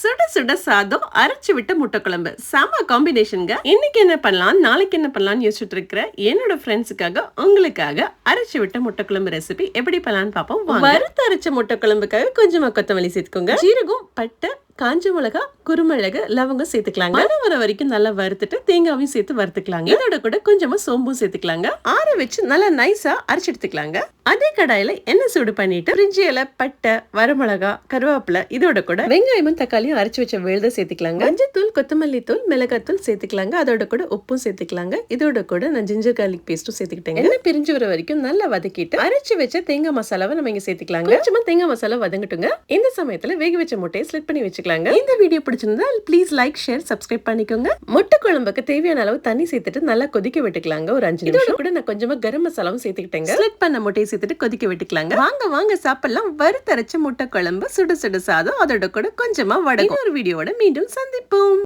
சுட சுட சாதம் அரைச்சு விட்ட முட்டை குழம்பு செம காம்பினேஷனுங்க. இன்னைக்கு என்ன பண்ணலாம் நாளைக்கு என்ன பண்ணலாம்னு யோசிச்சுட்டு இருக்கிற என்னோட ஃப்ரெண்ட்ஸுக்காக உங்களுக்காக அரைச்சு விட்ட முட்டை குழம்பு ரெசிபி எப்படி பண்ணலாம்னு பார்ப்போம். வறுத்து அரைச்ச முட்டை குழம்புக்காக கொஞ்சமா கொத்தமல்லி சேர்த்துக்கோங்க. ஜீரகம், பட்டை, காஞ்ச மிளகா, குருமிளகு, லவங்கம் சேர்த்துக்கலாங்க. மணம் வர வரைக்கும் நல்லா வறுத்துட்டு தேங்காவையும் சேர்த்து வறுத்துக்கலாங்க. இதோட கூட கொஞ்சமா சோம்பும் சேர்த்துக்கலாங்க. ஆற வச்சு நல்லா நைஸா அரைச்சு எடுத்துக்கலாங்க. அதே கடாயில எண்ணெய் சூடு பண்ணிட்டு பிரிஞ்சி இலை, பட்டை, வரமிளகா, கருவேப்பிலை இதோட கூட வெங்காயமும் தக்காளியும் அரைச்சு வச்ச விழுத சேர்த்துக்கலாங்க. மஞ்சத்தூள், கொத்தமல்லி தூள், மிளகாத்தூள் சேர்த்துக்கலாங்க. அதோட கூட உப்பும் சேர்த்துக்கலாங்க. இதோட கூட நான் ஜிஞ்சர் கார்லிக் பேஸ்டும் சேர்த்துக்கிட்டேங்க. எண்ணெய் பிரிஞ்சு வர வரைக்கும் நல்லா வதக்கிட்டு அரைச்சு வச்ச தேங்காய் மசாலாவை நம்ம இங்க சேர்த்துக்கலாங்க. கொஞ்சமா தேங்காய் மசாலா வதங்கட்டுங்க. இந்த சமயத்துல வேக வச்ச முட்டையை ஸ்லிட் பண்ணி வச்சுக்கலாம். இந்த வீடியோ பிடிச்சிருந்தா ப்ளீஸ் லைக், ஷேர், சப்ஸ்கிரைப் பண்ணிக்கோங்க. முட்டை குழம்புக்கு தேவையான அளவு தண்ணி சேர்த்துட்டு நல்லா கொதிக்க விட்டுக்கலாங்க. ஒரு 5 நிமிஷம். கூட நான் கொஞ்சமா கரம் மசாலாவும் சேர்த்துக்கிட்டேங்க. ஸ்லிட் பண்ண முட்டையை சேர்த்துட்டு கொதிக்க விட்டுக்கலாங்க. வாங்க சாப்பிடலாம். வறுத்தரைச்ச முட்டை குழம்பு, சுட சுட சாதம், அதோட கூட கொஞ்சமா வடை. ஒரு வீடியோட மீண்டும் சந்திப்போம்.